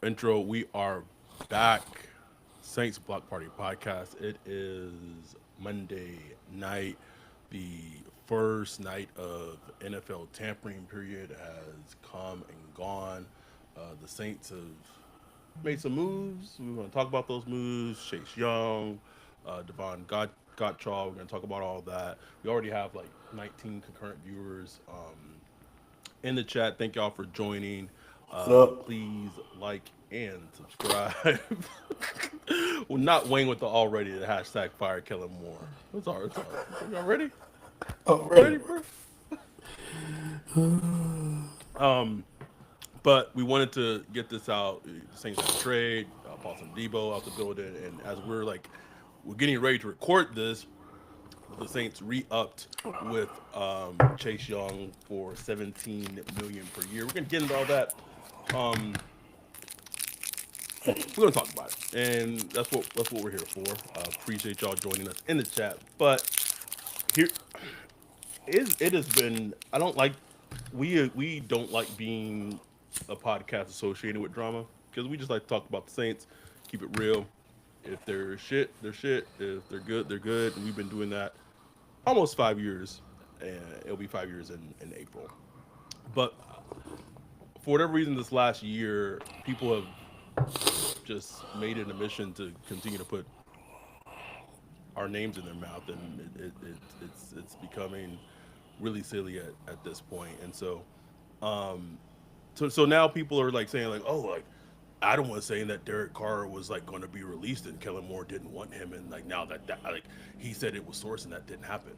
Intro. We are back. Saints Block Party Podcast. It is Monday night. The first night of NFL tampering period has come and gone. The Saints have made some moves. We want to talk about those moves. Chase Young, Davon Godchaux. We're going to talk about all that. We already have like 19 concurrent viewers. In the chat. Thank y'all for joining. What up? Please like and subscribe. Well, not Wayne with the already the hashtag fire killing more. It's all right. It's all right. Y'all ready? Oh, Ready, ready. bro? Um, but we wanted to get this out. The Saints had a trade. Paulson Adebo out the building, and as we're getting ready to record this, the Saints re-upped with Chase Young for 17 million per year. We're gonna get into all that. Um, we're gonna talk about it, and that's what we're here for. Appreciate y'all joining us in the chat. But here, it has been. I don't like we don't like being a podcast associated with drama because we just like to talk about the Saints, keep it real. If they're shit, they're shit. If they're good, they're good. And we've been doing that almost 5 years, and it'll be 5 years in April. But for whatever reason, this last year, people have just made it a mission to continue to put our names in their mouth, and it's becoming really silly at this point. And um, so now people are like saying like, oh, like Adam was saying that Derek Carr was like going to be released, and Kellen Moore didn't want him, and like now that like he said it was sourced, and that didn't happen.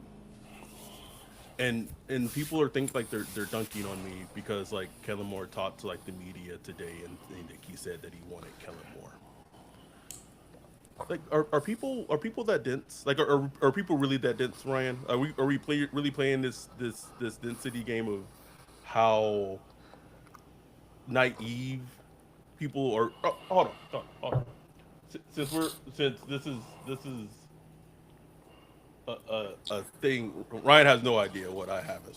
And people are think like they're dunking on me because like Kellen Moore talked to like the media today, and like, he said that he wanted Kellen Moore. Like, are people that dense? Like, are people really that dense, Ryan? Really playing this density game of how naive people are? Oh, hold on. Since this is a thing, Ryan has no idea what I have in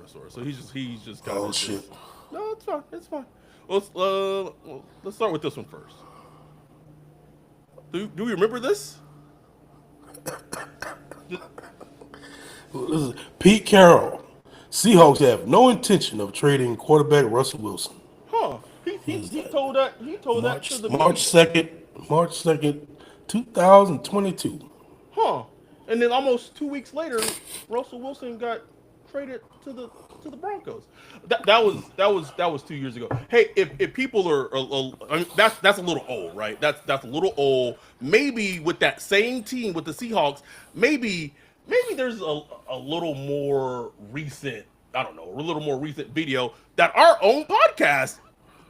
store, so he's just kind Oh of shit. just no, it's fine, it's fine. Let's start with this one first. Do we remember this? This is Pete Carroll. Seahawks have no intention of trading quarterback Russell Wilson. Huh? He What he is he that? told that he told that to March the March media. second, March 2nd, 2022. Huh? And then almost 2 weeks later, Russell Wilson got traded to the Broncos. That was 2 years ago. Hey, if people I mean, that's a little old, right? That's a little old. Maybe with that same team with the Seahawks, maybe there's a little more recent. I don't know, a little more recent video that our own podcast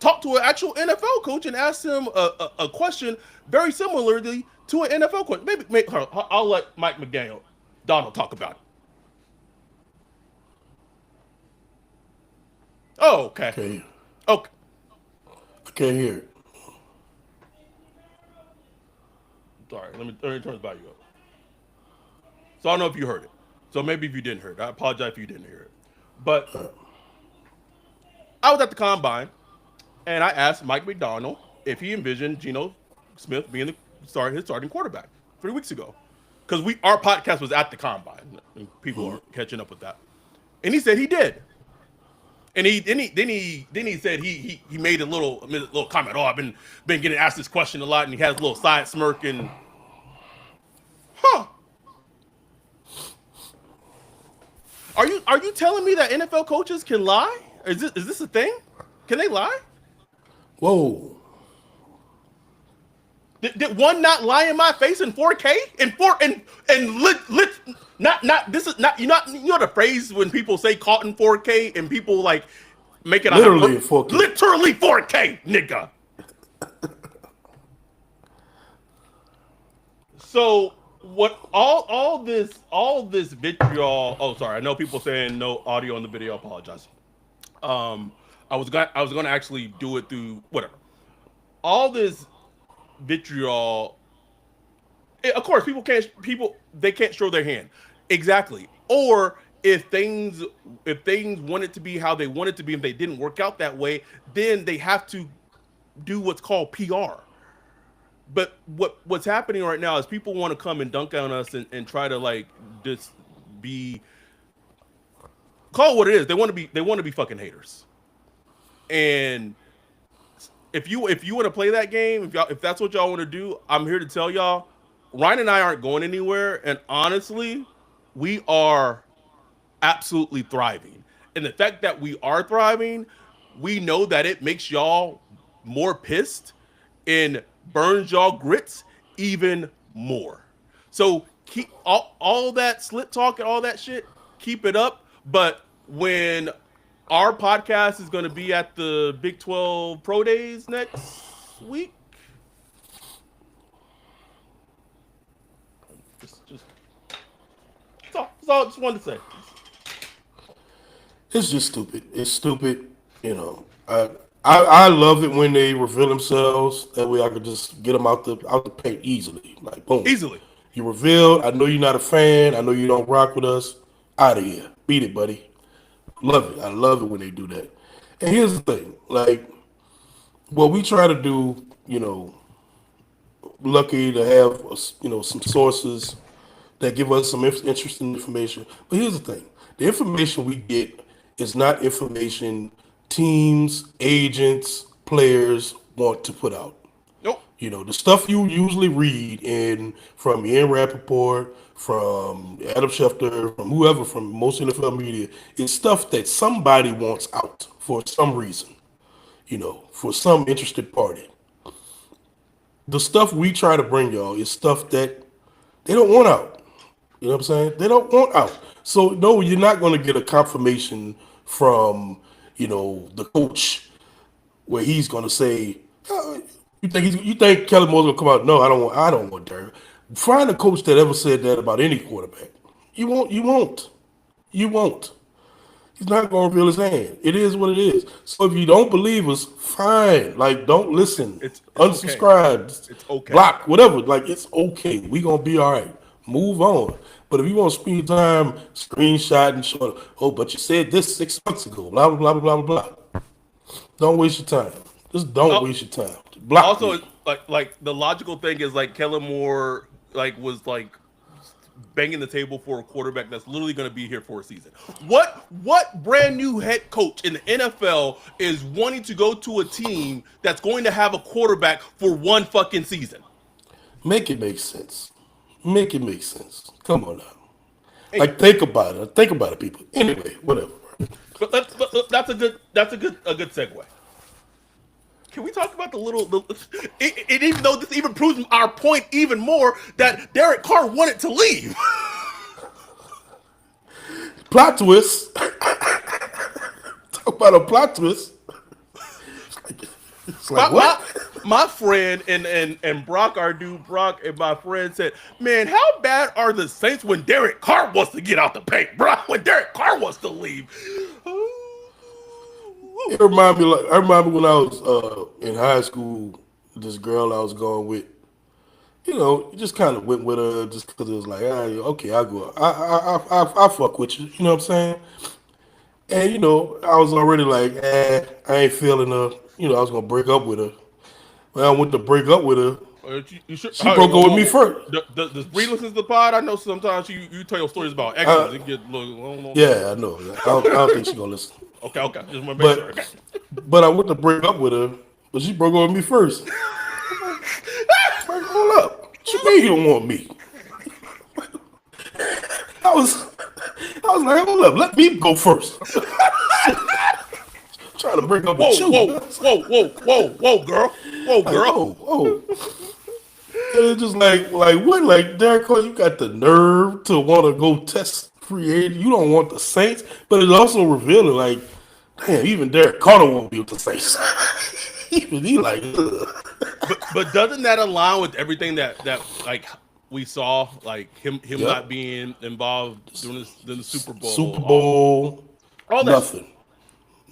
talked to an actual NFL coach and asked him a question very similarly to an NFL question. Maybe I'll let Mike McDaniel, Donald talk about it. Oh, okay. Okay, Okay. I can't hear it. Sorry. Let me turn the volume up. So I don't know if you heard it. So maybe if you didn't hear it, I apologize if you didn't hear it. But I was at the combine and I asked Mike McDonald if he envisioned Geno Smith being his starting quarterback 3 weeks ago, because we our podcast was at the combine and people are catching up with that, and he said he did. And then he said he made a little comment. Oh, I've been getting asked this question a lot, and he has a little side smirk and huh. Are you telling me that NFL coaches can lie? Is this a thing? Can they lie? Whoa. Did one not lie in my face in 4K and lit not this is not you know the phrase when people say caught in 4K and people like make it a Literally in 4K. literally 4K nigga. So what all this vitriol? Oh, sorry. I know people saying no audio on the video. I apologize. Um, I was gonna actually do it through whatever. All this vitriol. Of course, people they can't show their hand exactly. Or if things wanted to be how they wanted to be and they didn't work out that way, then they have to do what's called PR. But what's happening right now is people want to come and dunk on us and try to like just be call it what it is. They want to be fucking haters. And if you want to play that game, if that's what y'all want to do, I'm here to tell y'all, Ryan and I aren't going anywhere. And honestly, we are absolutely thriving. And the fact that we are thriving, we know that it makes y'all more pissed and burns y'all grits even more. So keep all that slit talk and all that shit, keep it up. But when our podcast is going to be at the Big 12 Pro Days next week, just that's all I just wanted to say. It's just stupid. It's stupid. You know, I love it when they reveal themselves. That way I could just get them out the paint easily. Like boom, Easily. you revealed. I know you're not a fan. I know you don't rock with us. Out of here, beat it, buddy. Love it. I love it when they do that. And here's the thing, like what we try to do. Lucky to have some sources that give us some interesting information. But here's the thing: the information we get is not information teams, agents, players want to put out. Nope. The stuff you usually read from Ian Rappaport, from Adam Schefter, from whoever, from most NFL media, is stuff that somebody wants out for some reason. For some interested party. The stuff we try to bring y'all is stuff that they don't want out. You know what I'm saying? They don't want out. So no, you're not going to get a confirmation from the coach where he's going to say, you think Kellen Moore's going to come out? No, I don't want Derek. Find a coach that ever said that about any quarterback. You won't. He's not going to reveal his hand. It is what it is. So if you don't believe us, fine. Like, don't listen. It's Unsubscribe. Okay. It's okay. Block. Whatever. Like, it's okay. We going to be all right. Move on. But if you want to spend time screenshot and showing, but you said this 6 months ago, blah, blah, blah, blah, blah, blah. Don't waste your time. Just don't waste your time. Block Also, me. like the logical thing is like Kellen Moore was banging the table for a quarterback that's literally going to be here for a season. What brand new head coach in the NFL is wanting to go to a team that's going to have a quarterback for one fucking season? Make it make sense. Make it make sense. Come on now. Hey. Like, think about it. Think about it, people. Anyway, whatever. But that's a good segue. Can we talk about even though this even proves our point even more that Derek Carr wanted to leave. Plot twist. Talk about a plot twist. It's like what? My friend and Brock, our dude Brock, and my friend said, "Man, how bad are the Saints when Derek Carr wants to get out the paint, bro? When Derek Carr wants to leave." It reminded me when I was in high school. This girl I was going with, just kind of went with her just because it was like, okay, I'll go. I fuck with you. You know what I'm saying? And I was already like, I ain't feeling her. I was gonna break up with her. When I went to break up with her, she broke up with me first. Does Bree listen to the pod? I know sometimes you tell your stories about exes. It get yeah, I know. I don't think she's gonna listen. Okay. Just want to make sure. Okay. But I went to break up with her, but she broke up with me first. Hold up. What you mean you don't want me? I was like, hold up, let me go first. Trying to break up with you. Whoa, girl. Whoa. And it's just like what? Like, Derek Carr, you got the nerve to want to go test free agent. You don't want the Saints, but it's also revealing, like, damn, even Derek Carr don't want to be with the Saints. Even he like, but doesn't that align with everything that like we saw, like him not being involved during the Super Bowl? Super Bowl, all that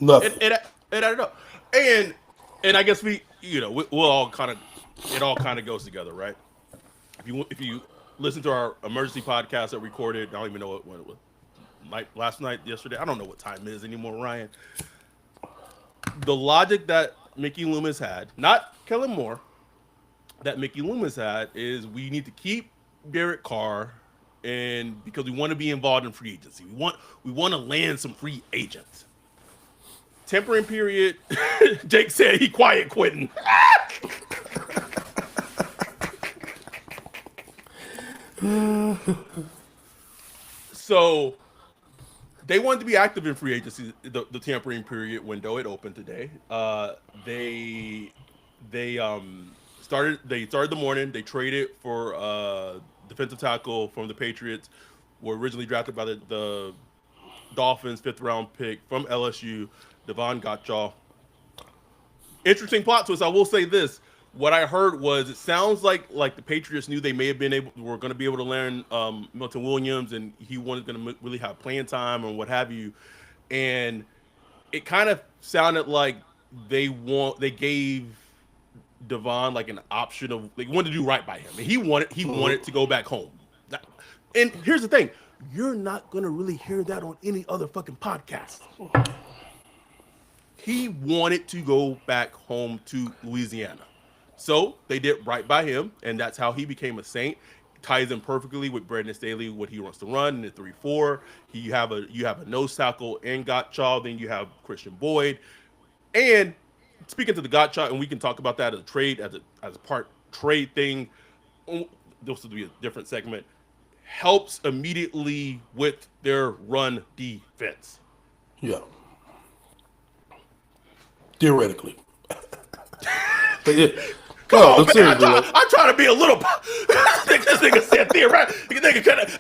nothing. It added up, and I guess we'll all kind of, it all kind of goes together, right? If you listen to our emergency podcast that we recorded, I don't even know what it was, last night, yesterday. I don't know what time it is anymore, Ryan. The logic that Mickey Loomis had, not Kellen Moore, that Mickey Loomis had is we need to keep Derek Carr, and because we want to be involved in free agency, we want to land some free agents. Tempering period. Jake said he quiet quitting. So they wanted to be active in free agency. The tampering period window it opened today. They started the morning. They traded for defensive tackle from the Patriots. Were originally drafted by the Dolphins, 5th round pick from LSU, Davon Godchaux. Interesting plot twist. I will say this: what I heard was it sounds like the Patriots knew they may have been were going to be able to learn Milton Williams, and he wasn't going to really have playing time and what have you. And it kind of sounded like they gave Devon like an option of they wanted to do right by him, and he wanted to go back home. And here's the thing: you're not going to really hear that on any other fucking podcast. He wanted to go back home to Louisiana. So they did right by him, and that's how he became a Saint. Ties in perfectly with Brandon Staley, what he wants to run in the 3-4. You have a nose tackle in Godchaux, then you have Christian Boyd. And speaking to the Godchaux, and we can talk about that as a trade, as a part trade thing. This will be a different segment. Helps immediately with their run defense. Yeah. Theoretically. But yeah. Come on, man. I'm trying to be a little. This nigga said theoretically.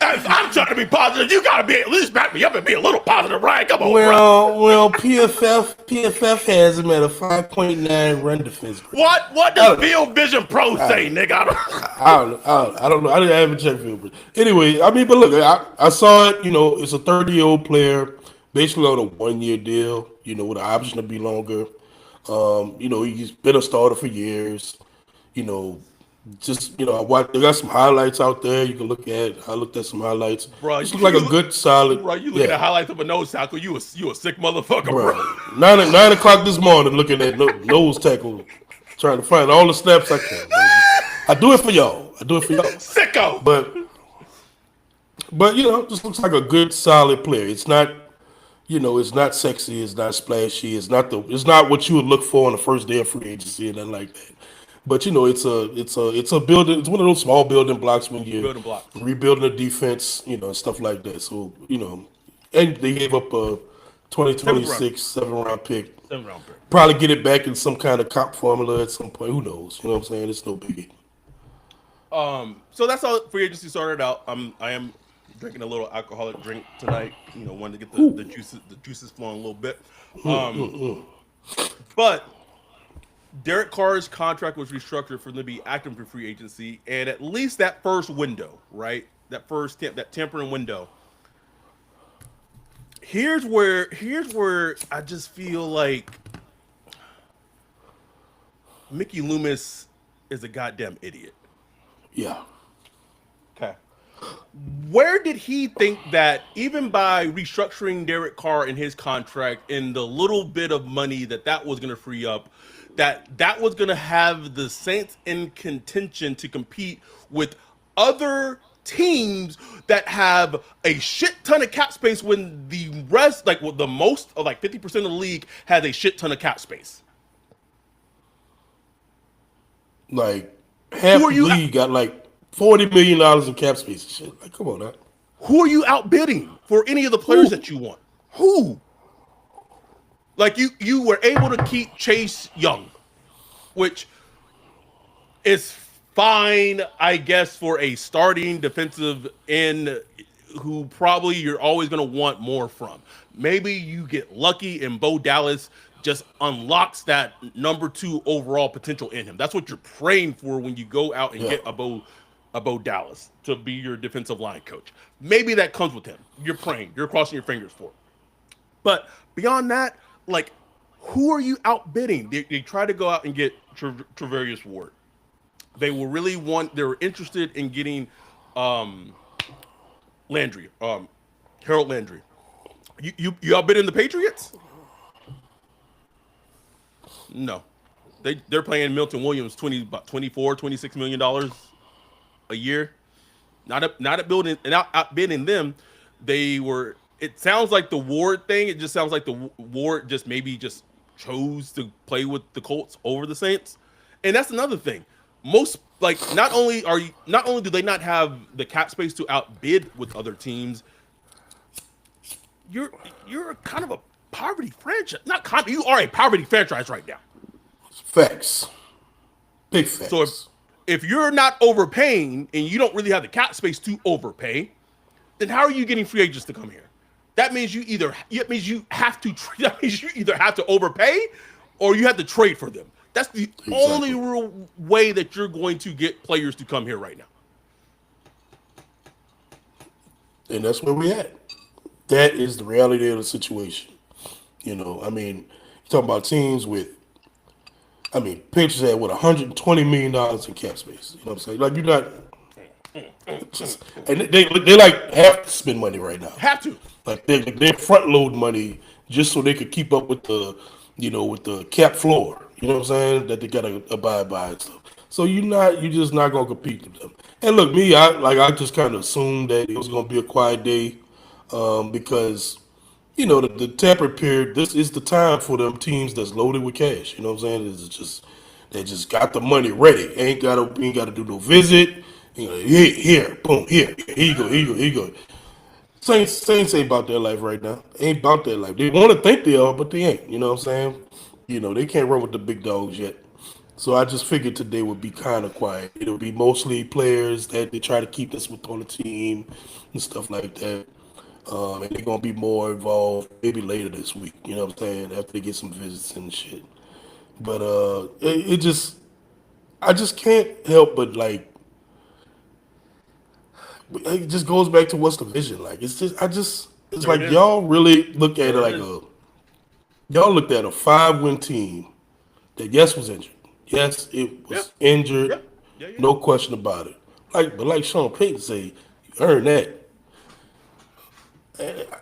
I'm trying to be positive. You gotta be at least back me up and be a little positive, right? Come on, well, PFF has him at a 5.9 run defense grade. What does Field Vision Pro say, nigga? I don't know. I haven't checked Field Vision. Anyway, I mean, but look, I saw it. You know, it's a 30-year-old player, basically on a 1-year deal. You know, with an option to be longer. You know, he's been a starter for years. You know, they got some highlights out there you can look at. I looked at some highlights. Bro, this looks like a good, solid. Bro, you looking at highlights of a nose tackle? You a sick motherfucker, bro. 9 o'clock this morning, looking at nose tackle, trying to find all the snaps I can. I do it for y'all. Sicko. But you know, this looks like a good, solid player. It's not. You know, it's not sexy, it's not splashy, it's not what you would look for on the first day of free agency and nothing like that. But you know, it's a building. It's one of those small building blocks when you're rebuilding a defense, you know, and stuff like that. So you know, and they gave up a 2026 7th round pick. 7th-round pick. Probably get it back in some kind of comp formula at some point. Who knows? You know what I'm saying? It's no biggie. So that's how free agency started out. I am drinking a little alcoholic drink tonight. You know, wanted to get the juices flowing a little bit. But Derek Carr's contract was restructured for him to be active for free agency, and at least that first window, right? That tempering window. Here's where I just feel like Mickey Loomis is a goddamn idiot. Yeah. Okay. Where did he think that even by restructuring Derek Carr in his contract and the little bit of money that was going to free up, that was going to have the Saints in contention to compete with other teams that have a shit ton of cap space when the rest, like the most of like 50% of the league has a shit ton of cap space? Like half the league got like $40 million in cap space and shit. Like, come on now. Who are you outbidding for any of the players that you want? Who? Like you were able to keep Chase Young, which is fine, I guess, for a starting defensive end who probably you're always going to want more from. Maybe you get lucky and Bo Dallas just unlocks that number 2 overall potential in him. That's what you're praying for when you go out and get a Bo Dallas to be your defensive line coach. Maybe that comes with him. You're praying. You're crossing your fingers for it. But beyond that, like, who are you outbidding? They try to go out and get Travarius Ward. They were interested in getting Landry, Harold Landry. You outbidding the Patriots? No. They're paying Milton Williams about 24, $26 million a year. Not at building and outbidding them. They were. It sounds like the Ward thing. It just sounds like the Ward just maybe just chose to play with the Colts over the Saints, and that's another thing. Most like not only do they not have the cap space to outbid with other teams, you're you're kind of a poverty franchise. Not kind. You are a poverty franchise right now. Facts. Big So facts. if you're not overpaying and you don't really have the cap space to overpay, then how are you getting free agents to come here? That means you have to that means you either have to overpay or you have to trade for them. That's the only Exactly. real way that you're going to get players to come here right now. And that's where we at. That is the reality of the situation. You know, I mean, you talking about teams with, I mean, Patriots had what $120 million in cap space. You know what I'm saying? Like you're not just, and they like have to spend money right now. Have to. Like they front load money just so they could keep up with the, with the cap floor. You know what I'm saying? That they gotta abide by and stuff. So you're just not gonna compete with them. And look, me, I just kind of assumed that it was gonna be a quiet day, because the taper period. This is the time for them teams that's loaded with cash. You know what I'm saying? It's just they just got the money ready. Ain't gotta do no visit. Here, boom, here you go, here you go, here you go. Saints ain't about their life right now. Ain't about their life. They want to think they are, but they ain't. You know what I'm saying? They can't run with the big dogs yet. So I just figured today would be kind of quiet. It'll be mostly players that they try to keep this with on the team and stuff like that. And they're gonna be more involved maybe later this week. You know what I'm saying? After they get some visits and shit. But I just can't help but like it just goes back to what's the vision like. It's There it like is. y'all really look at it There it like is. y'all looked at a 5-win team that yes was injured. Yes, it Yeah. was injured, Yeah. Yeah. Yeah. no question about it. But like Sean Payton say, you earn that.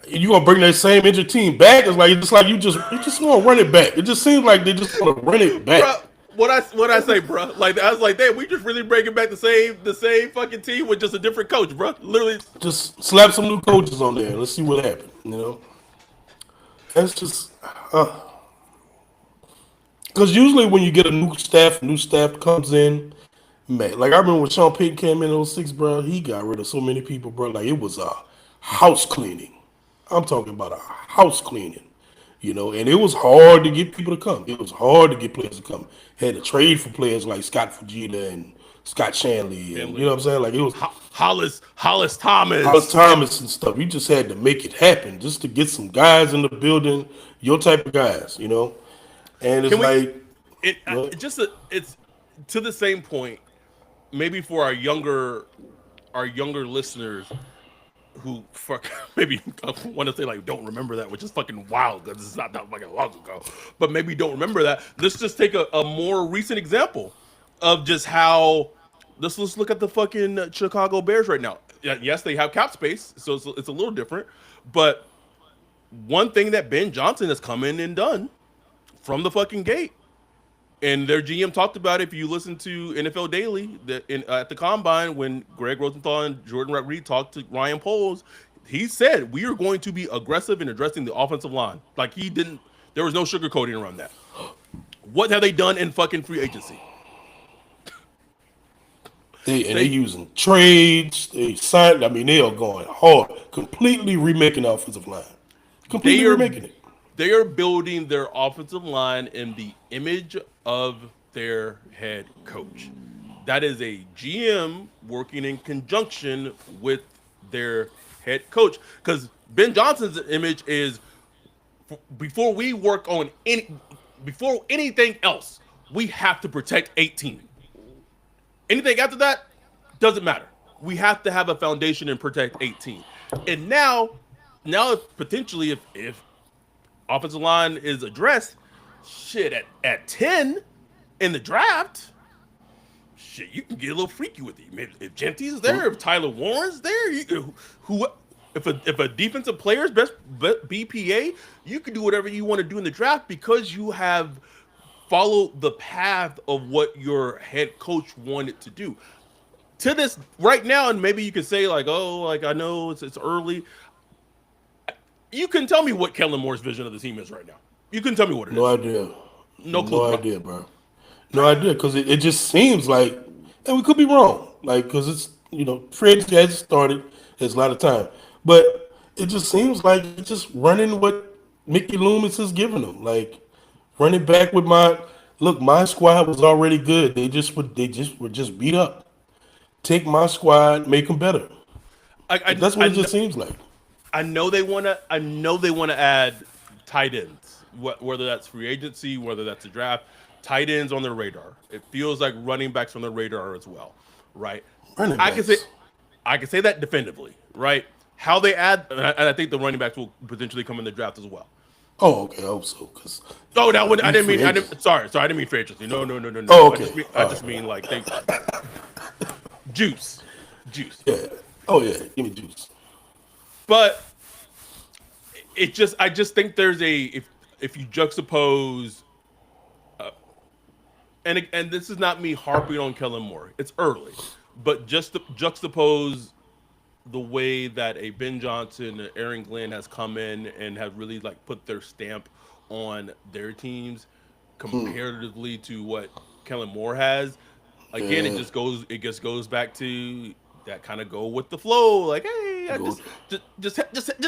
You gonna bring that same injured team back? It's like you just want to run it back. It just seems like they just want to run it Bro, back. what I say, bro? Like I was like, damn, we just really bringing back the same fucking team with just a different coach, bro. Literally, Just slap some new coaches on there. Let's see what happens. That's just because usually when you get a new staff comes in, man. Like I remember when Sean Payton came in '06, bro. He got rid of so many people, bro. Like it was a house cleaning. I'm talking about a house cleaning. And it was hard to get people to come. It was hard to get players to come. Had to trade for players like Scott Fujita and Scott Shanley, and you know what I'm saying. Like it was Hollis Hollis Thomas. Thomas and stuff. You just had to make it happen just to get some guys in the building, your type of guys. And it's Can we? like, It what? it's to the same point. Maybe for our younger listeners who fuck maybe want to say like don't remember that, which is fucking wild because it's not that fucking long ago. But maybe don't remember that. Let's just take a more recent example of just how. Let's look at the fucking Chicago Bears right now. Yes, they have cap space, so it's a little different. But one thing that Ben Johnson has come in and done from the fucking gate, and their GM talked about it. If you listen to NFL Daily at the Combine when Greg Rosenthal and Jordan Reed talked to Ryan Poles, he said we are going to be aggressive in addressing the offensive line. Like he didn't. There was no sugarcoating around that. What have they done in fucking free agency? They They using trades. They signed. I mean, they are going hard, completely remaking the offensive line, completely they are remaking it. they are building their offensive line in the image of their head coach. That is a GM working in conjunction with their head coach because Ben Johnson's image is before we work on before anything else, we have to protect 18. Anything after that doesn't matter. We have to have a foundation and protect 18. And now potentially if offensive line is addressed, shit at 10 in the draft, shit, you can get a little freaky with it. If Genty's is there, if Tyler Warren's there, who if a defensive player's best BPA, you can do whatever you want to do in the draft because you have follow the path of what your head coach wanted to do. To this right now, and maybe you could say like, oh, like I know it's early. You can tell me what Kellen Moore's vision of the team is right now. You can tell me what it No is. idea. No clue, No bro. idea, bro. No idea, because it just seems like, and we could be wrong, like, because it's, free agency hasn't started. There's a lot of time. But it just seems like it's just running what Mickey Loomis is giving them. Like, running back with my squad was already good. They just were beat up. Take my squad, make them better. That's what I it know just seems like. I know they want to add tight ends, whether that's free agency, whether that's a draft. Tight ends on their radar. It feels like running backs on their radar as well, right? Running I can say backs. I can say that definitively, right? How they add, and I think the running backs will potentially come in the draft as well. Oh, okay. I hope so, because Oh, that would I these didn't free mean I agents. didn't sorry I didn't mean free agency. No. Oh, I okay. I All just right. mean like they juice, juice. Yeah. Oh, yeah. Give me juice. But I just think there's a if you juxtapose and this is not me harping on Kellen Moore. It's early, but just to juxtapose the way that a Ben Johnson, and Aaron Glenn has come in and have really like put their stamp on their teams comparatively to what Kellen Moore has. Again, Yeah. it just goes back to that kind of go with the flow. Like, hey, I Good. just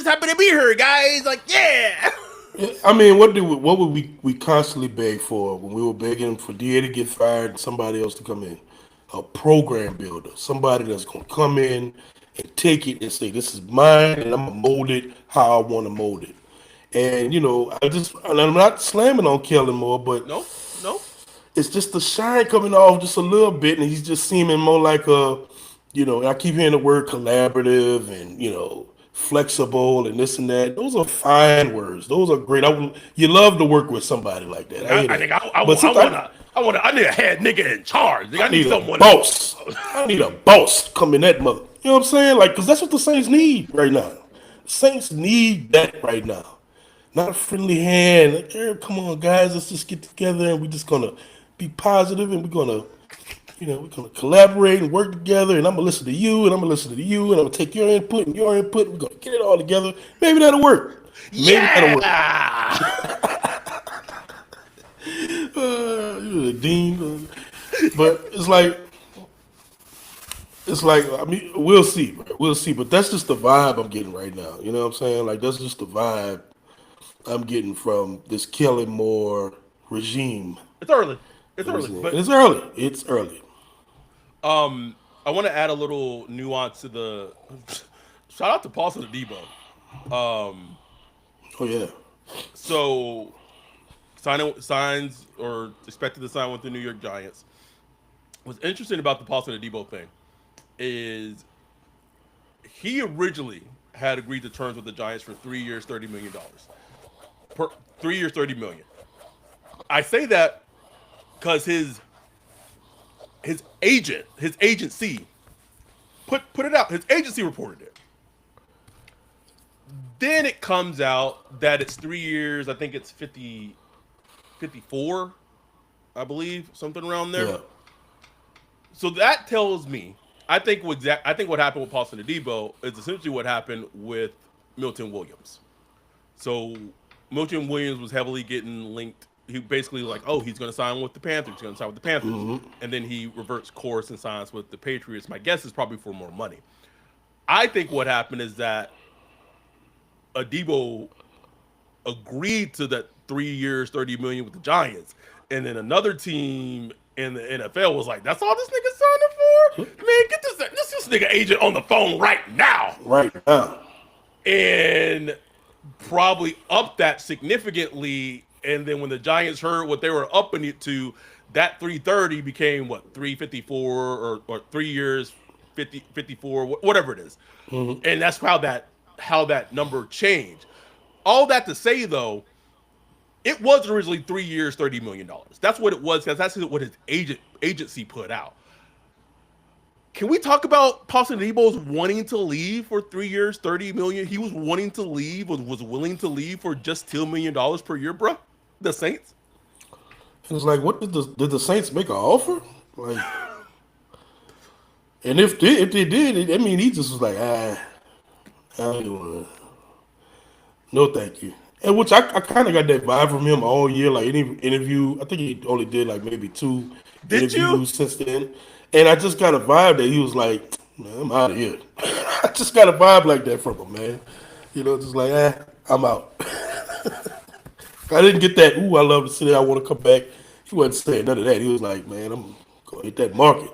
happen to be here, guys. Like, yeah. Yeah, I mean, what would we constantly beg for when we were begging for DA to get fired and somebody else to come in? A program builder, somebody that's gonna come in and take it and say, "This is mine, and I'm gonna mold it how I want to mold it." And and I'm not slamming on Kellen Moore, but No, no. it's just the shine coming off just a little bit, and he's just seeming more like I keep hearing the word collaborative and flexible and this and that. Those are fine words. Those are great. You love to work with somebody like that. I hear I that. think But sometimes I need a head nigga in charge. Like, I I need need a someone. boss. I need a boss come in that mother. You know what I'm saying? Like, because that's what the Saints need right now. Saints need that right now. Not a friendly hand. Like, come on, guys, let's just get together and we're just gonna be positive and we're gonna collaborate and work together. And I'm gonna listen to you, and I'm gonna listen to you, and I'm gonna take your input and your input. We're gonna get it all together. Maybe that'll work. Maybe that'll work. Yeah. You're the dean, but it's like I mean, we'll see, bro. We'll see. But that's just the vibe I'm getting right now. You know what I'm saying? Like that's just the vibe I'm getting from this Kelly Moore regime. It's early. It's You know what early, I'm saying? but And it's early. It's early. I want to add a little nuance to the shout out to Paulson Adebo. Oh yeah. So signs or expected to sign with the New York Giants. What's interesting about the Paulson Adebo thing is he originally had agreed to terms with the Giants for 3 years, $30 million. Per 3 years, 30 million. I say that because his agency put it out. His agency reported it. Then it comes out that it's 3 years. I think it's 54, I believe, something around there. Yeah. So that tells me, I think what happened with Paulson Adebo is essentially what happened with Milton Williams. So Milton Williams was heavily getting linked. He basically like, oh, he's going to sign with the Panthers. He's going to sign with the Panthers, and then he reverts course and signs with the Patriots. My guess is probably for more money. I think what happened is that Adebo agreed to that 3 years, 30 million with the Giants, and then another team in the NFL was like, "That's all this nigga signing for? Man, get this nigga agent on the phone right now," Right now. and probably up that significantly. And then when the Giants heard what they were upping it to, that 330 became what 354 or 3 years, 54, whatever it is, and that's how that number changed. All that to say though, it was originally 3 years, $30 million. That's what it was because that's what his agency put out. Can we talk about Paulson Adebo's wanting to leave for 3 years, 30 million? He was wanting to leave, was willing to leave for just $2 million per year, bro. The Saints. And it's like, what did the Saints make an offer? Like, and if they did, I mean, he just was like, I don't wanna- no, thank you. And which I kind of got that vibe from him all year. Like any interview, I think he only did like maybe 2 Did you? interviews since then. And I just got a vibe that he was like, man, I'm out of here. I just got a vibe like that from him, man. You know, just like, I'm out. I didn't get that. Ooh, I love the city. I want to come back. He wasn't saying none of that. He was like, man, I'm gonna hit that market.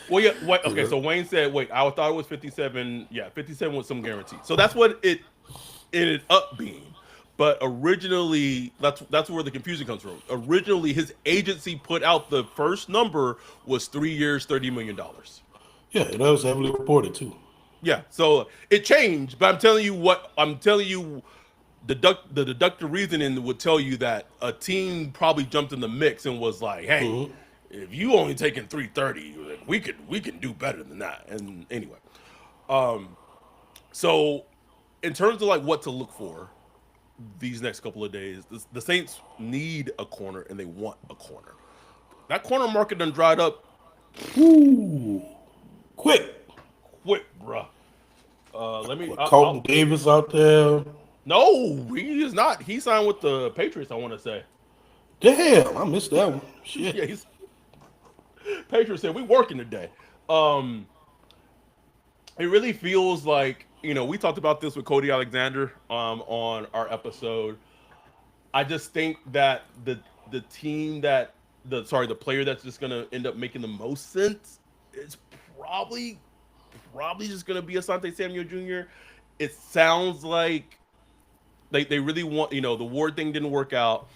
Well, yeah. Wait, You okay, know? so Wayne said, "Wait, I thought it was 57. Yeah, 57 with some guarantee. So that's what it ended up being. But originally, that's where the confusion comes from. Originally, his agency put out the first number was 3 years, $30 million. Yeah, and that was heavily reported too. Yeah, so it changed. But I'm telling you what I'm telling you. The deductive reasoning would tell you that a team probably jumped in the mix and was like, "Hey, Hmm. if you only taking 330, we can do better than that." And anyway, so in terms of like what to look for these next couple of days, the Saints need a corner and they want a corner. That corner market done dried up Ooh, quick. quick, bruh. Let me. With Colton Davis out there. No, he is not. He signed with the Patriots. I want to say. Damn, I missed that one. Shit. Yeah, he's Patriots said we working today. Um, it really feels like we talked about this with Cody Alexander on our episode. I just think that the team that the player that's just gonna end up making the most sense is probably just gonna be Asante Samuel Jr. It sounds like they really want the Ward thing didn't work out.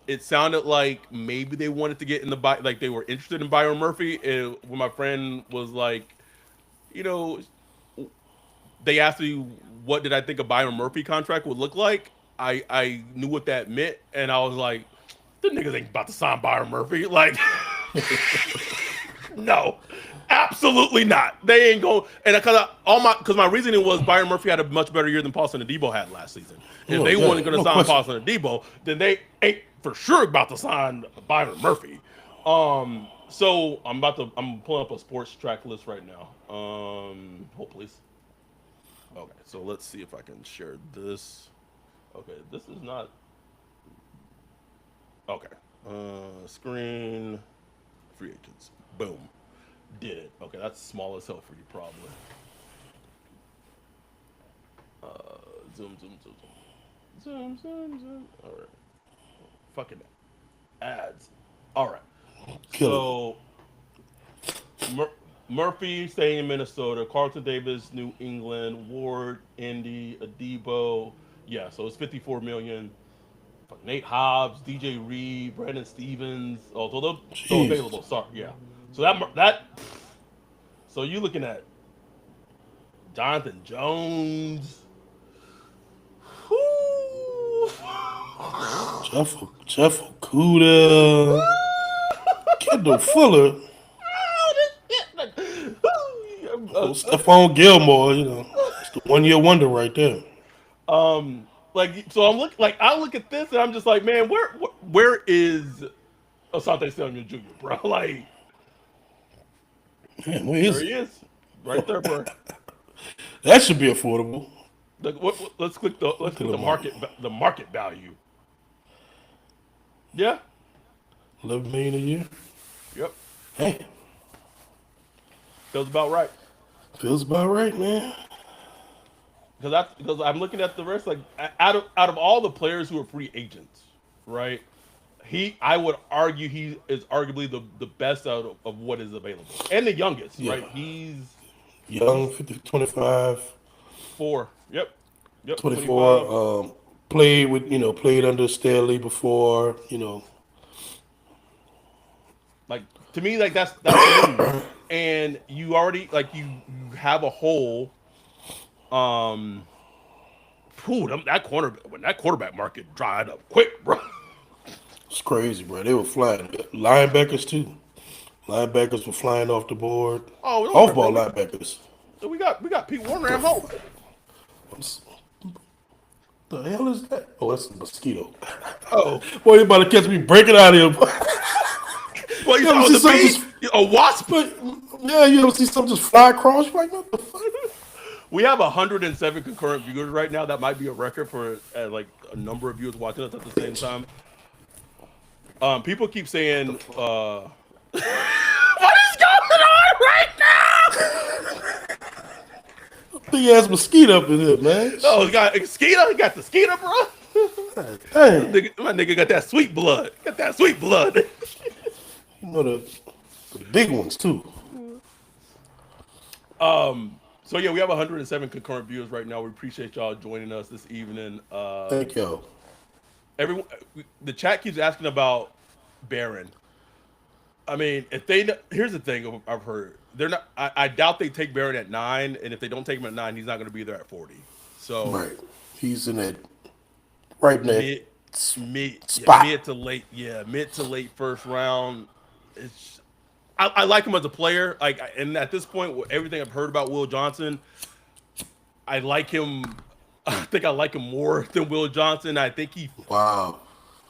It sounded like maybe they wanted to get in the like they were interested in Byron Murphy. And when my friend was like, you know, they asked me what did I think a Byron Murphy contract would look like. I knew what that meant, and I was like, the niggas ain't about to sign Byron Murphy. Like, no, absolutely not. They ain't going. And because my reasoning was Byron Murphy had a much better year than Paulson Adebo had last season. If Oh they yeah, weren't going to no sign question. Paulson Adebo, then they ain't for sure about to sign Byron Murphy. So I'm pulling up a sports track list right now. Hold please. Okay, so let's see if I can share this. Okay, this is not okay. Screen free agents. Boom. Did it. Okay, that's small as hell for you, probably. Zoom, zoom, zoom, zoom. Zoom, zoom, zoom. All right. Fucking ads. All right. Killing it. So, Mur- Murphy staying in Minnesota. Carlton Davis, New England. Ward, Indy. Adebo. Yeah, so it's 54 million. Nate Hobbs, DJ Reed, Brandon Stevens. Oh, so they're still Jesus. available. Sorry, yeah. So that. So you looking at Jonathan Jones. Whoo! Jeff Okuda. Kendall Fuller. Oh, Stephon Gilmore, it's the 1 year wonder right there. Like so, I look at this and I'm just like, man, where is Asante Samuel Jr., bro? Like, Man, where there is he he? is, right there, bro. That should be affordable. Let's Look at click Lamar. the market value. Yeah, 11 million a year. yep, Hey, feels about right. feels about right, man. Because I'm looking at the rest, like out of all the players who are free agents, right? I would argue he is arguably the best out of what is available and the youngest, Yeah. right? Young, He's 50, 25, 4. Yep, 25. 24. Played with, played under Stanley before, Like to me, like that's the move. And you already like you have a hole. Um, that corner when that quarterback market dried up quick, bro. It's crazy, bro. They were flying. Linebackers, too. Linebackers were flying off the board. Oh, don't Off worry, bro. ball We, linebackers. What we got we got Pete Warner at the home. fuck? The hell is that? Oh, that's a mosquito. Oh, Boy, you about to catch me breaking out of here. well, you You ever thought it see was a something bee? just, A wasp? but yeah, you ever see something just fly across? You're like, what the fuck? We have 107 concurrent viewers right now. That might be a record for like a number of viewers watching us at the same Bitch. time. People keep What the saying, fuck? "What is going on right now?" Big ass mosquito up in here, man. Oh, he Shit. got a mosquito. He got the mosquito, bro. God dang. My nigga got that sweet blood. Got that sweet blood. You know the big ones too. So yeah, we have 107 concurrent viewers right now. We appreciate y'all joining us this evening. Thank y'all. Everyone, the chat keeps asking about Baron. I mean, if they here's the thing I've heard, they're not. I doubt they take Baron at 9, and if they don't take him at 9, he's not going to be there at 40. So Right. He's in that right in that mid, spot. mid to late first round. It's I like him as a player. Like, and at this point, with everything I've heard about Will Johnson, I like him. I think I like him more than Will Johnson. Wow.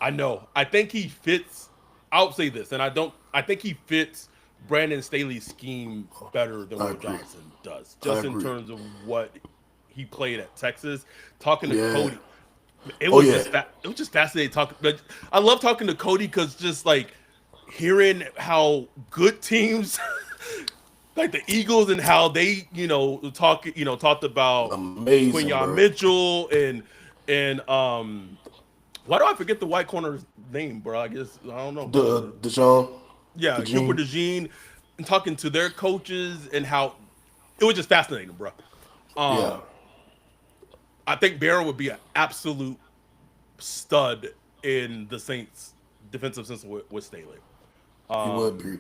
I know. I think he fits. I'll say this, and I don't. I think he fits Brandon Staley's scheme better than I Will agree. Johnson does, I just in agree. terms of what he played at Texas. Talking to Yeah. Cody, Oh yeah. it was just fascinating talking. But I love talking to Cody because just like hearing how good teams like the Eagles and how they talked about Amazing, Quinyon bro. Mitchell and why do I forget the white corner's name, bro? I guess I don't know. Dijon, Yeah, Cooper Eugene. DeJean, and talking to their coaches and how it was just fascinating, bro. Yeah. Um, I think Barron would be an absolute stud in the Saints' defensive system with Staley. He would be.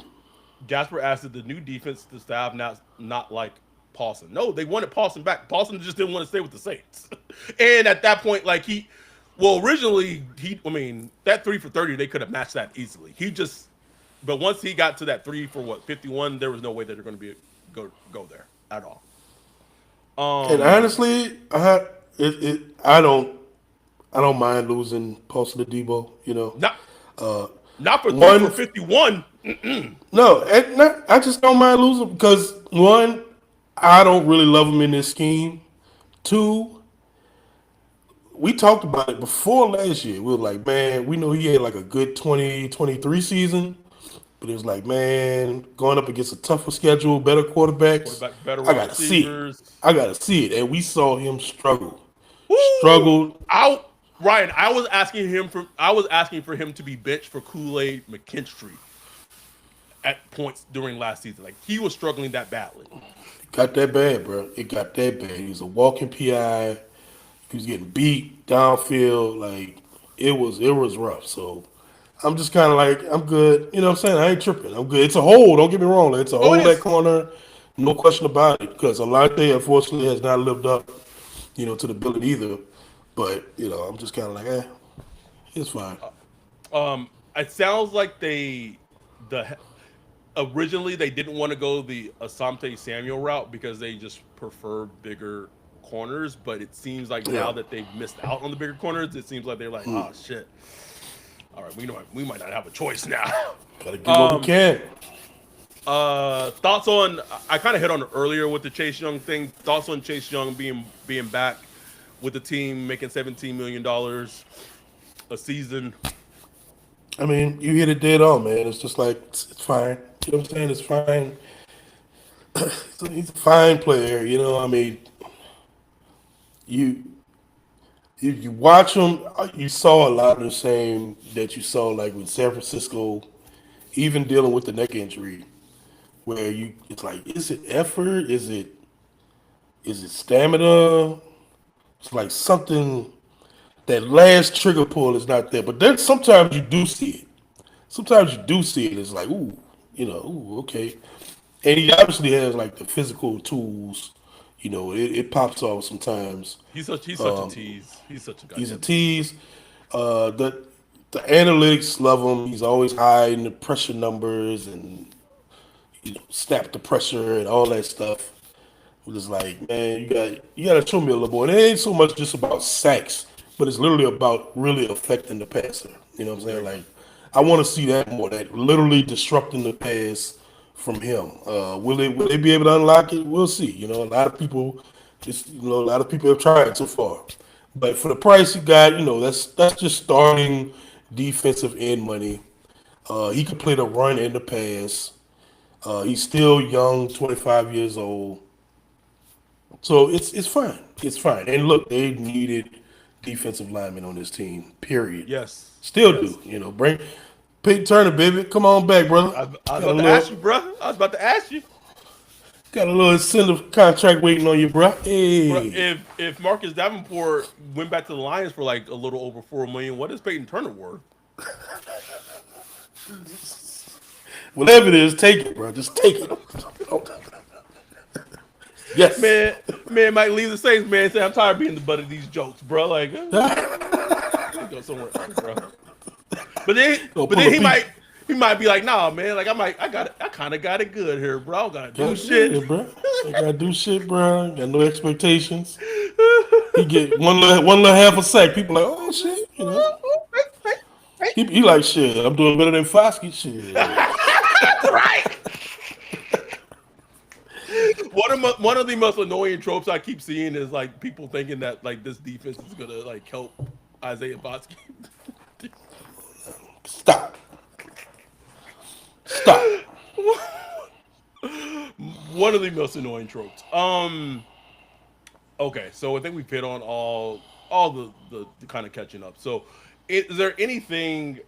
Jasper asked if the new defense to staff not like Paulson. No, they wanted Paulson back. Paulson just didn't want to stay with the Saints. And at that point, like originally I mean, that 3 for 30, they could have matched that easily. But once he got to that 3 for 51, there was no way that they're going to go there at all. And Um, honestly, I don't mind losing Paulson Adebo. You know, not not for three for one 51. no, I just don't mind losing because one, I don't really love him in this scheme. Two, we talked about it before last year. We were like, man, we know he had like a good 2023 season, but it was like, man, going up against a tougher schedule, better quarterbacks, Quarterback, better I wide gotta see it. receivers. I gotta see it, and we saw him struggle, Woo! struggled. Ryan, I was asking for him to be benched for Kool-Aid McKinstry at points during last season. Like he was struggling that badly. Got that bad, bro. It got that bad. He was a walking PI. He was getting beat downfield. Like it was rough. So I'm just kind of like I'm good. You know what I'm saying? I ain't tripping. I'm good. It's a hole. Don't get me wrong. It's a Oh, it hole that is. corner. No question about it. Because Alante unfortunately has not lived up, to the billing either. But I'm just kind of like, it's fine. It sounds like the originally they didn't want to go the Asante Samuel route because they just prefer bigger corners. But it seems like Yeah. now that they've missed out on the bigger corners, it seems like they're like, oh shit. All right, we might not have a choice now. Gotta get what we um, can. Thoughts on? I kind of hit on it earlier with the Chase Young thing. Thoughts on Chase Young being back with the team, making $17 million a season. I mean, you hit it dead on, man. It's just like it's fine. You know what I'm saying? It's fine. He's a fine player. I mean, you you watch him. You saw a lot of the same that you saw like with San Francisco, even dealing with the neck injury, where it's like, is it effort? Is it stamina? It's like something that last trigger pull is not there. But then sometimes you do see it. Sometimes you do see it. It's like, ooh, okay. And he obviously has like the physical tools. It pops off sometimes. He's such a tease. He's such a He's a goddamn tease. tease. The analytics love him. He's always high in the pressure numbers and snap the pressure and all that stuff. We're just like, man, you got to show me a little more. And it ain't so much just about sacks but it's literally about really affecting the passer. You know what I'm There saying? you go. Like, I want to see that more. That literally disrupting the pass from him. Will they be able to unlock it? We'll see. You know, a lot of people, a lot of people have tried so far, but for the price he got, that's just starting defensive end money. He can play the run and the pass. He's still young, 25 years old. So it's fine. It's fine. And look, they needed defensive linemen on this team. Period. Yes, Still yes. do. Bring Peyton Turner, baby. Come on back, brother. I was Got a about to ask you, little bro. I was about to ask you, got a little incentive contract waiting on you, bro. bro. Hey, If Marcus Davenport went back to the Lions for like a little over 4 million, what is Peyton Turner worth? whatever it is, take it, bro. Just take it. Yes. Man, man might leave the Saints, man. Say I'm tired of being the butt of these jokes, bro. Like, let me go somewhere else, bro. Go But pull then a Pete. he might be like, nah, man. Like I kind of got it good here, bro. I don't gotta do God shit. damn, bro. Ain't gotta do shit, bro. Got no expectations. He get one little half a sack. People like, oh shit, He like shit. I'm doing better than Foskey. Shit. Right. One of the most annoying tropes I keep seeing is like people thinking that like this defense is gonna like help Isaiah Botsky. Stop. Stop. One of the most annoying tropes. Okay, so I think we've hit on all the kind of catching up. So, is there anything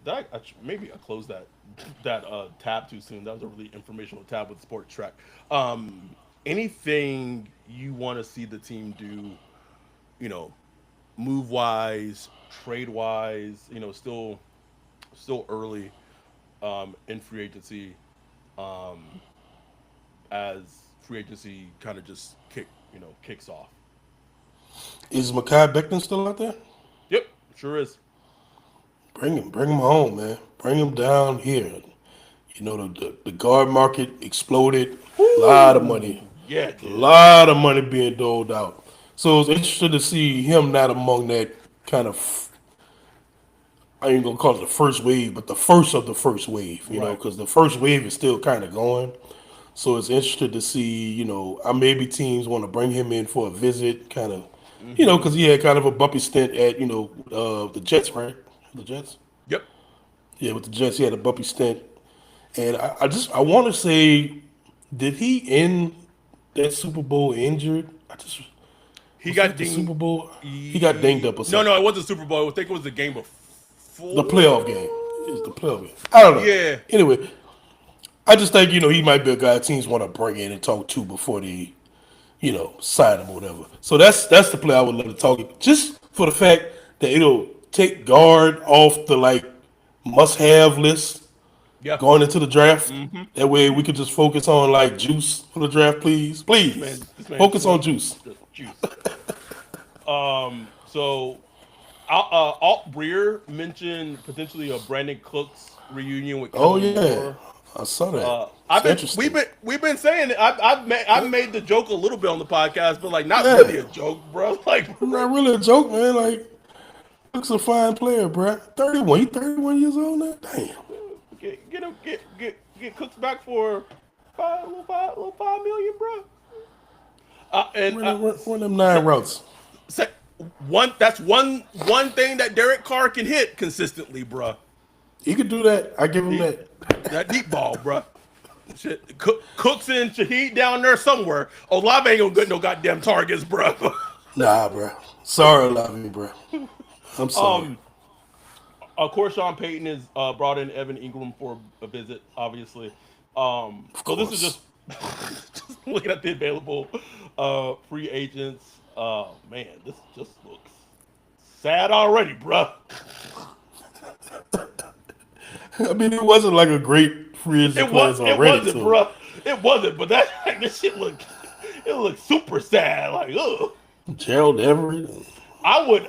that maybe I closed that tab too soon? That was a really informational tab with Sports Track. Anything you want to see the team do? You know, move wise, trade wise. Still early in free agency. Um, as free agency kind of just kicks off. Is Makai Becton still out there? Yep, sure is. Bring him home, man. Bring him down here. The guard market exploded. A lot of money. Woo! Yeah, it A did. lot of money being doled out. So it's interesting to see him not among that kind of, I ain't gonna call it the first wave, but the first of the first wave, Right. because the first wave is still kind of going. So it's interesting to see, maybe teams want to bring him in for a visit, kind of, Mm-hmm. because he had kind of a bumpy stint at, the Jets, right? The Jets? Yep. Yeah, with the Jets, he had a bumpy stint. And I want to say, did he end that Super Bowl injured? He Was got that the Super dinged. Bowl? He got dinged up or No, something. no, it wasn't Super Bowl. I think it was the game The before. playoff game. It was the playoff game. I don't know. Yeah. Anyway, I just think, he might be a guy teams want to bring in and talk to before they, sign him or whatever. So that's the player I would love to talk just for the fact that it'll take guard off the like must have list Yeah. going into the draft. Mm-hmm. That way we could just focus on like juice for the draft, please. Please. This man Focus just on wants juice. just juice. So Alt Breer mentioned potentially a Brandon Cooks reunion with Oh Kellen yeah. Moore. I saw that. I've It's been we've interesting. been we've been saying it. I've made the joke a little bit on the podcast, but like not really Yeah. a joke, bro. Like Not really a joke, man. Like, looks a fine player, bro. 31. He 31 years old now? Damn. get him get Cooks back for little 5 million, bro. And Run them 9 routes. se- one that's one thing that Derek Carr can hit consistently, bro. He could do that. I give him He that. that deep ball, bro. Shit, Cooks and Shaheed down there somewhere. Olave ain't gonna get no goddamn targets, bro. Nah, bro. Sorry, Lavi, bro. I'm sorry. um, of course, Sean Payton is brought in Evan Ingram for a visit, obviously. Of So this is course. just looking at the available free agents. Man, this just looks sad already, bro. I mean, it wasn't like a great free agent class It already. wasn't, So bro. It wasn't, but that like, this shit looked super sad. Like, ugh. Gerald Everett. I would.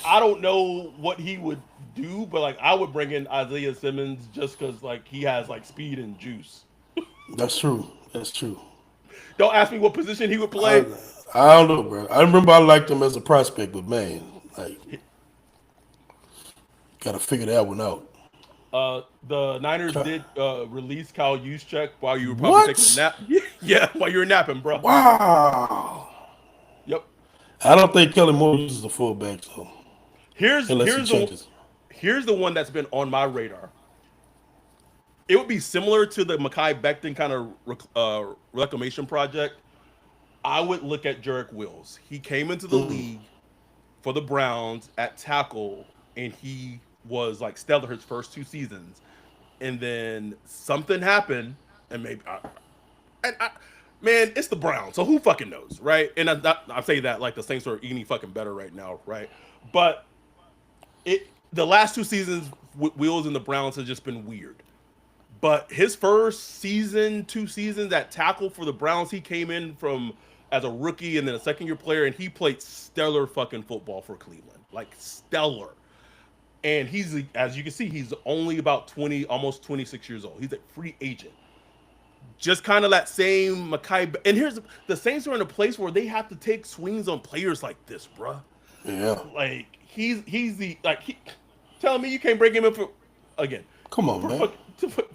I don't know what he would do, but like I would bring in Isaiah Simmons just because like he has like speed and juice. That's true. That's true. Don't ask me what position he would I, play. I don't know, bro. I remember I liked him as a prospect, but man, like, gotta figure that one out. The Niners did release Kyle Juszczyk while you were probably taking a What? nap. Yeah, while you were napping, bro. Wow. Yep. I don't think Kelly Moore uses a fullback, so Here's unless he here's the changes. here's the one that's been on my radar. It would be similar to the Mekhi Becton kind of reclamation project. I would look at Jarek Wills. He came into the league for the Browns at tackle, and he was like stellar his first 2 seasons. And then something happened, and man, it's the Browns, so who fucking knows, right? And I say that like the Saints are any fucking better right now, right? But the last 2 seasons with Wills and the Browns has just been weird. But his first season, 2 seasons at tackle for the Browns, he came in from as a rookie and then a second year player, and he played stellar fucking football for Cleveland, like stellar. And he's, as you can see, he's only about 20, almost 26 years old. He's a free agent. Just kind of that same Mackay. And here's the Saints are in a place where they have to take swings on players like this, bruh. Yeah. Like he's the like telling me you can't bring him in for again Come on, man.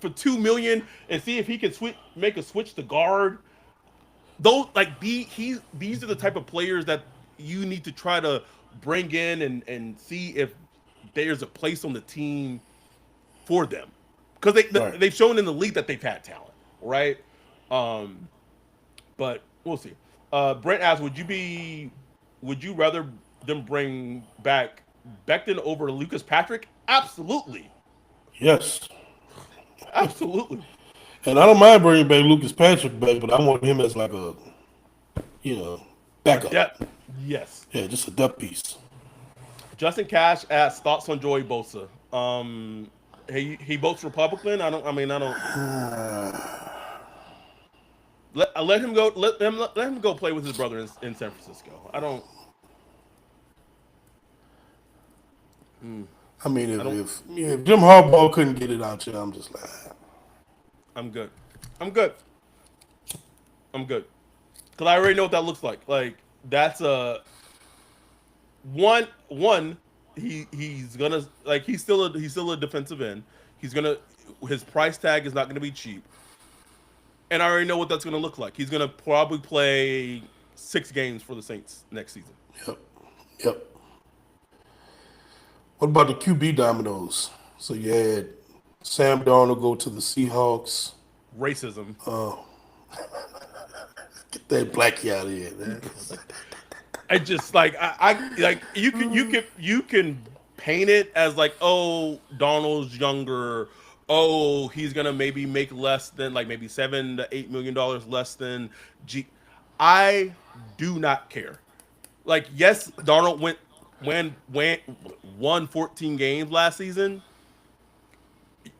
for 2 million and see if he can make a switch to guard. Those like these are the type of players that you need to try to bring in and see if there's a place on the team for them because Right. they've shown in the league that they've had talent, right? But we'll see. Brent asks, would you rather them bring back Becton over Lucas Patrick? Absolutely, Yes. absolutely. And I don't mind bringing back Lucas Patrick back, but I want him as like a, you know, A backup. depth, yes. Yeah, just a depth piece. Justin Cash asks thoughts on Joey Bosa. He votes Republican. I don't. Let him go. Let him go play with his brother in San Francisco. I don't. I mean, I don't. if Jim Harbaugh couldn't get it out here, I'm just like, I'm good. I'm good. I'm good. Cause I already know what that looks like. Like that's a one. He's gonna like he's still a defensive end. He's gonna his price tag is not gonna be cheap. And I already know what that's gonna look like. He's gonna probably play 6 games for the Saints next season. yep, yep. What about the QB dominoes? So you had Sam Darnold go to the Seahawks. Racism. Get that blackie out of here, man. I just like I like you can paint it as like, oh, Donald's younger. Oh, he's gonna maybe make less than like maybe $7 to $8 million less than G. I do not care. Like, yes, Darnold won 14 games last season.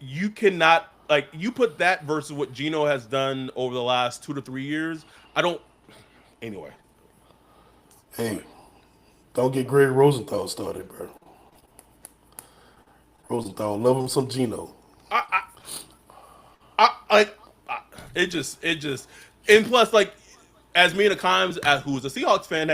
You cannot like you put that versus what Gino has done over the last 2 to 3 years. I don't. Anyway, Hey, don't get Greg Rosenthal started, bro. Rosenthal, love him some Gino. it just and plus like as Mina Kimes, who's a Seahawks fan,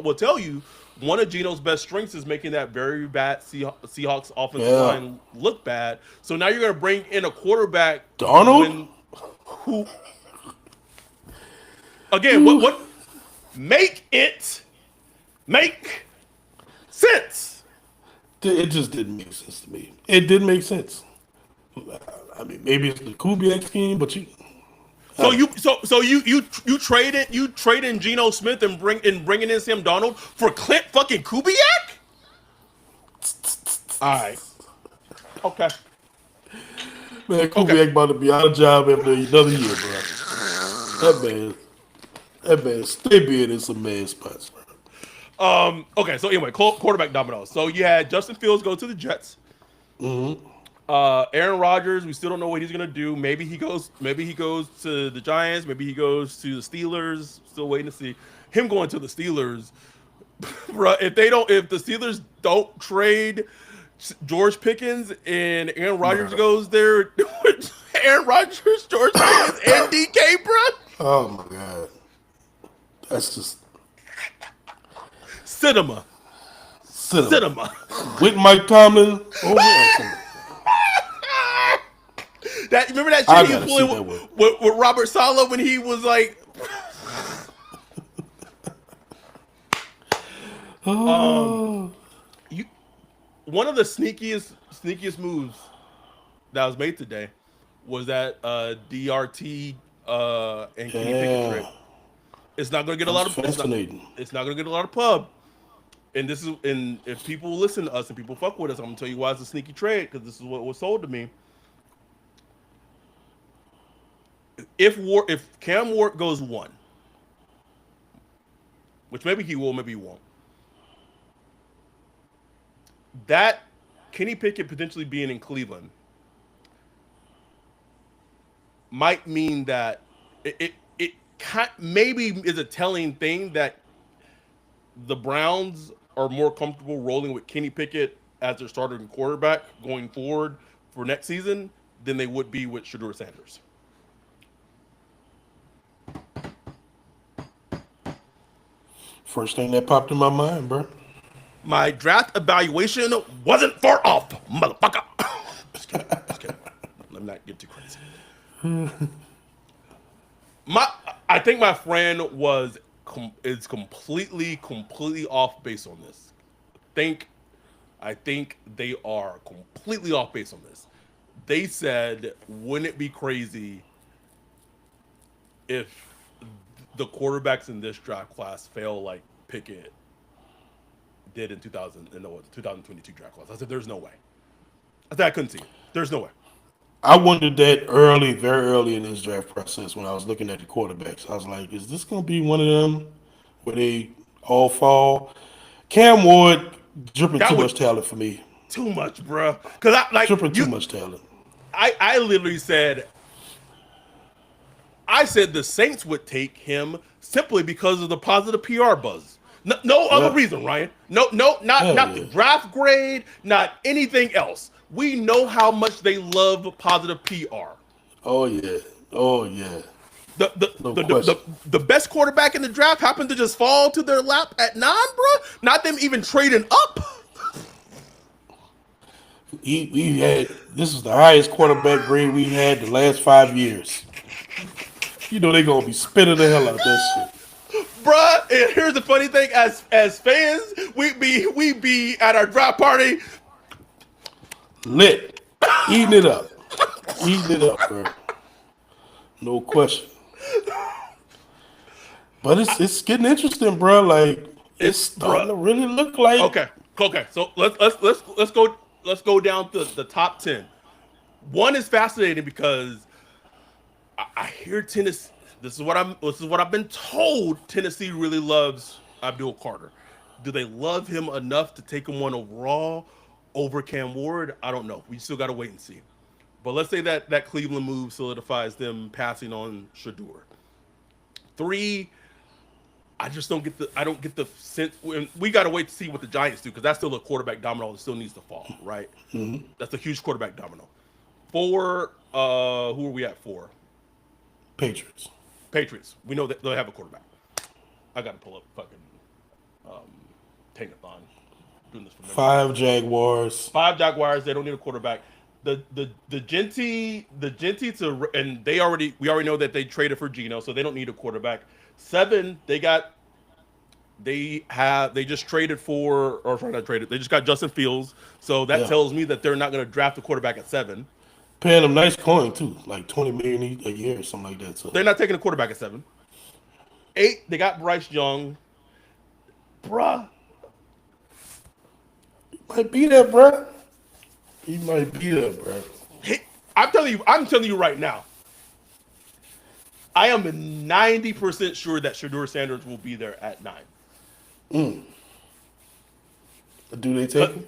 will tell you one of Gino's best strengths is making that very bad Seahawks offensive Yeah. line look bad. So now you're gonna bring in a quarterback Darnold? who again what make sense. It just didn't make sense to me. It didn't make sense. I mean, maybe it's the Kubiak scheme, but You traded Geno Smith and bringing in Sam Donald for Clint fucking Kubiak? All right. Okay. man, Okay. Kubiak about to be out of job after another year, bro. That man, stay being in some man spots, bro. Okay. So anyway, quarterback dominoes. So you had Justin Fields go to the Jets. Aaron Rodgers, we still don't know what he's gonna do. Maybe he goes to the Giants. Maybe he goes to the Steelers. Still waiting to see him going to the Steelers. Bro, if the Steelers don't trade George Pickens and Aaron Rodgers goes there, Aaron Rodgers, George Pickens, and DK, bro. Oh my god, that's just Cinema. Cinema. Cinema. With Mike Tomlin over. That remember that I shit he was gotta see pulling that one. with Robert Saleh when he was like, Oh, you. One of the sneakiest moves that was made today was that DRT and Kenny Pickett trade. yeah. It's not gonna get a That's lot of fascinating. it's not gonna get a lot of pub. And if people listen to us and people fuck with us, I'm gonna tell you why it's a sneaky trade because this is what was sold to me. If Cam Ward goes one, which maybe he will, maybe he won't, that Kenny Pickett potentially being in Cleveland might mean that it maybe is a telling thing that the Browns are more comfortable rolling with Kenny Pickett as their starting quarterback going forward for next season than they would be with Shedeur Sanders. First thing that popped in my mind, bro. My draft evaluation wasn't far off, motherfucker. Just kidding. Just kidding. Let me not get too crazy. I think my friend is completely off base on this. I think they are completely off base on this. They said, wouldn't it be crazy if the quarterbacks in this draft class fail like Pickett did in 2022 draft class? I said, there's no way. I said, I couldn't see it. There's no way. I wondered that early, very early in this draft process when I was looking at the quarterbacks. I was like, is this going to be one of them where they all fall? Cam Ward dripping That too was much talent for me. too much, bro. Because Dripping too much talent. I literally said, the Saints would take him simply because of the positive PR buzz. No other Yeah. reason, Ryan. Not Hell the yeah. draft grade, not anything else. We know how much they love positive PR. Oh, yeah. Oh, yeah. The the, No the, the, question. the, the best quarterback in the draft happened to just fall to their lap at 9, bro. Not them even trading up. We had, this is the highest quarterback grade we had the last 5 years. You know they going to be spitting the hell out that shit. Bruh, and here's the funny thing: as fans, we be at our draft party. Lit. Eating it up. Eating it up, bro. No question. But it's getting interesting, bro. Like it's starting to really look like Okay. So let's go down to the top 10. One is fascinating because I hear Tennessee. This is what I've been told. Tennessee really loves Abdul Carter. Do they love him enough to take him one overall over Cam Ward? I don't know. We still got to wait and see. But let's say that Cleveland move solidifies them passing on Shedeur. 3, I don't get the sense. We got to wait to see what the Giants do because that's still a quarterback domino that still needs to fall, right? Mm-hmm. That's a huge quarterback domino. 4, who are we at 4? Patriots. We know that they'll have a quarterback. I got to pull up fucking Tankathon. Doing this for memory. 5 Jaguars. 5 Jaguars. They don't need a quarterback. The Genty to and we already know that they traded for Geno, so they don't need a quarterback. 7, they just traded for, or sorry, not traded. They just got Justin Fields, so that tells me that they're not going to draft a quarterback at 7. Paying them nice coin too, like $20 million a year or something like that. So they're not taking a quarterback at 7. 8, they got Bryce Young, bruh. Might be there, bro. He might be there, bro. I'm telling you right now. I am 90% sure that Shedeur Sanders will be there at 9. Do they take him?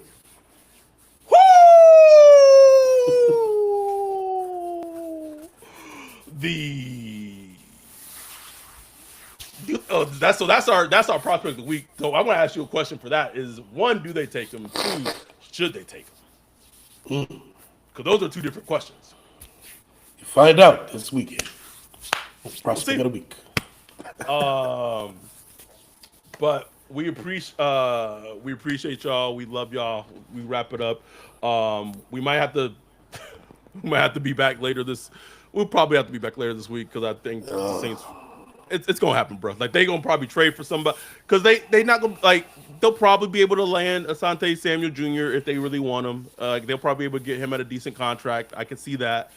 That's our prospect of the week. So I'm gonna ask you a question for that: is 1, do they take him? 2, should they take him? Because those are 2 different questions. You find out this weekend. Prospect of the week. But we appreciate y'all. We love y'all. We wrap it up. We might have to we might have to be back later this. We'll probably have to be back later this week because I think the Saints. It's gonna happen, bro. Like they gonna probably trade for somebody because they not gonna like they'll probably be able to land Asante Samuel Jr. if they really want him. They'll probably be able to get him at a decent contract. I can see that.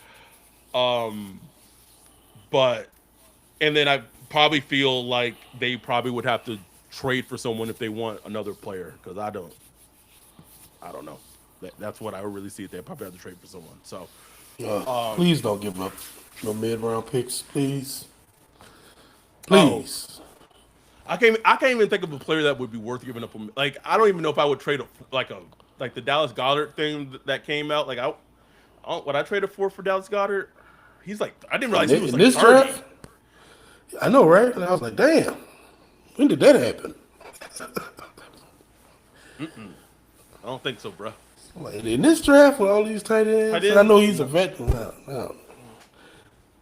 Um, but and then I probably feel like they probably would have to trade for someone if they want another player because I don't know. That's what I would really see. They probably have to trade for someone. So Please don't give up no mid-round picks, please. oh, Please. I can't even think of a player that would be worth giving up. Like I don't even know if I would trade like the Dallas Goddard thing that came out. Like would I trade a four for Dallas Goddard? He's like I didn't realize he was In like this 30. draft, I know, right? And I was like, damn, when did that happen? I don't think so, bro. I'm like, in this draft with all these tight ends, and I know he's a veteran. No.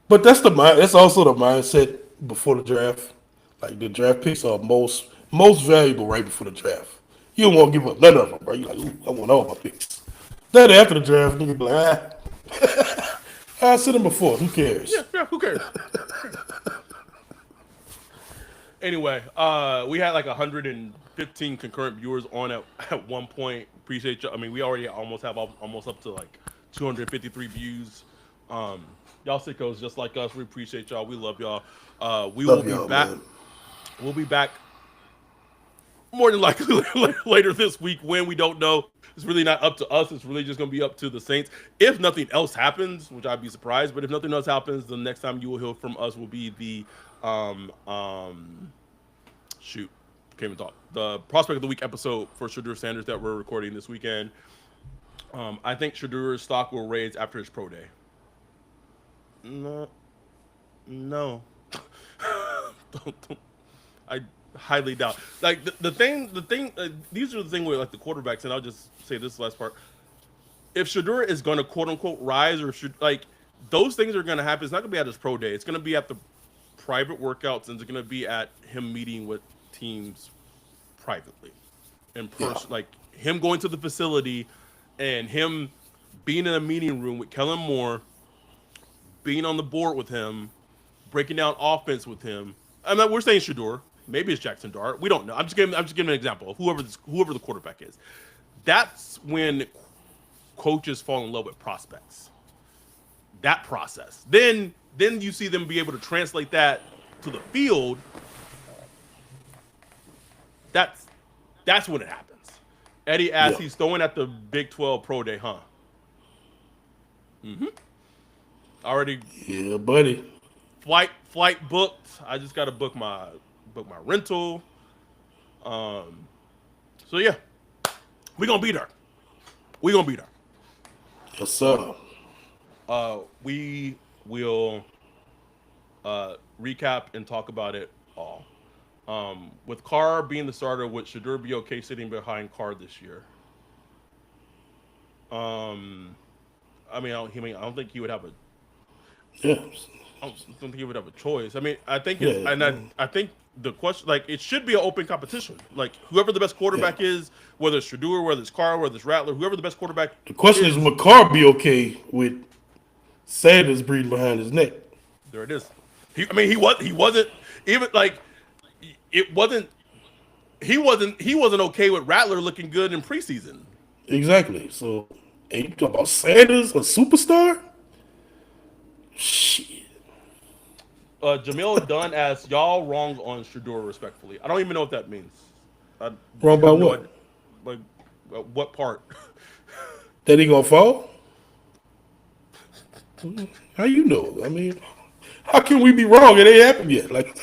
But that's also the mindset before the draft. Like the draft picks are most valuable right before the draft. You don't want to give up none of them, bro. You're like, ooh, I want all my picks. Then after the draft, nigga be like, I sit him before. Who cares? Yeah, who cares? Anyway, we had like 115 concurrent viewers on at one point. Appreciate you. I mean, we already almost up to like 253 views. Y'all sickos just like us. We appreciate y'all. We love y'all. We will Love be y'all, back. man. We'll be back more than likely later this week when we don't know. It's really not up to us. It's really just going to be up to the Saints. If nothing else happens, which I'd be surprised, but if nothing else happens, the next time you will hear from us will be the shoot, can't even talk. The prospect of the week episode for Shadur Sanders that we're recording this weekend. I think Shadur's stock will raise after his pro day. No. don't, I highly doubt. Like the thing. These are the thing with like the quarterbacks, and I'll just say this last part. If Shadur is going to quote unquote rise, or should like those things are going to happen, it's not going to be at his pro day. It's going to be at the private workouts, and it's going to be at him meeting with teams privately, in person, like him going to the facility, and him being in a meeting room with Kellen Moore, being on the board with him, breaking down offense with him. I'm not. We're saying Shadur. Maybe it's Jackson Dart. We don't know. I'm just giving an example of whoever the quarterback is. That's when coaches fall in love with prospects. That process. Then you see them be able to translate that to the field. That's when it happens. Eddie asks, he's throwing at the Big 12 Pro Day, huh? Mm-hmm. Already. Yeah, buddy. Flight booked. I just got to book my rental. So yeah, we gonna be there. Yes, sir. We will recap and talk about it all. With Carr being the starter, would Shadur be okay sitting behind Carr this year? I don't think he would have a. Yeah. I don't think he would have a choice. I mean, I think I think the question, like, it should be an open competition. Like, whoever the best quarterback is, whether it's Shadur, whether it's Carr, whether it's Rattler, whoever the best quarterback. The question is, would Carr be okay with Sanders breathing behind his neck? There it is. He wasn't even like it wasn't. He wasn't okay with Rattler looking good in preseason. Exactly. So, and you talk about Sanders, a superstar? Shit. Jamil Dunn asks, y'all wrong on Shadur respectfully. I don't even know what that means. Wrong about what? Like, what part? That he gonna fall? How you know? I mean, how can we be wrong? It ain't happened yet. Like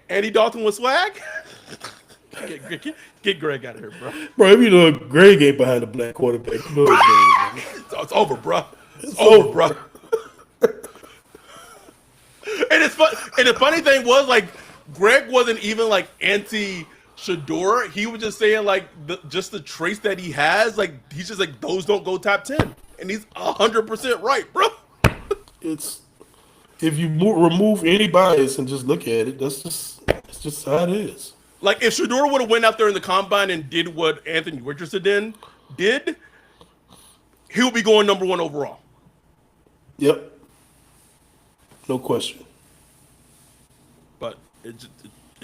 Andy Dalton with swag? Get Greg out of here, bro. Bro, if you know Greg ain't behind the black quarterback, you know it's over, bro. It's over, bro. And it's fun. And the funny thing was, like, Greg wasn't even like anti Shadur. He was just saying like just the traits that he has. Like he's just like those don't go top 10, and he's 100% right, bro. It's if you remove any bias and just look at it, that's just just how it is. Like if Shador would have went out there in the combine and did what Anthony Richardson did, he'll be going number 1 overall. Yep. No question. But it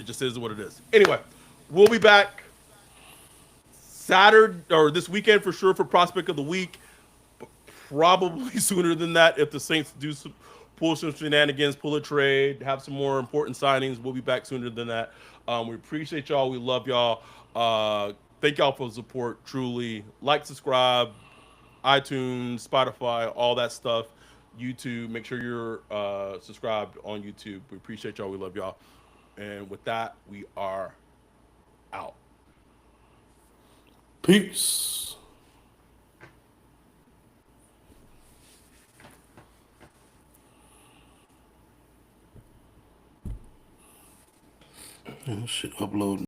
just is what it is. Anyway, we'll be back Saturday or this weekend for sure for Prospect of the Week. But probably sooner than that if the Saints pull some shenanigans, pull a trade, have some more important signings. We'll be back sooner than that. We appreciate y'all. We love y'all. Thank y'all for the support. Truly, like, subscribe, iTunes, Spotify, all that stuff. YouTube. Make sure you're subscribed on YouTube. We appreciate y'all. We love y'all. And with that, we are out. Peace. Shit uploading.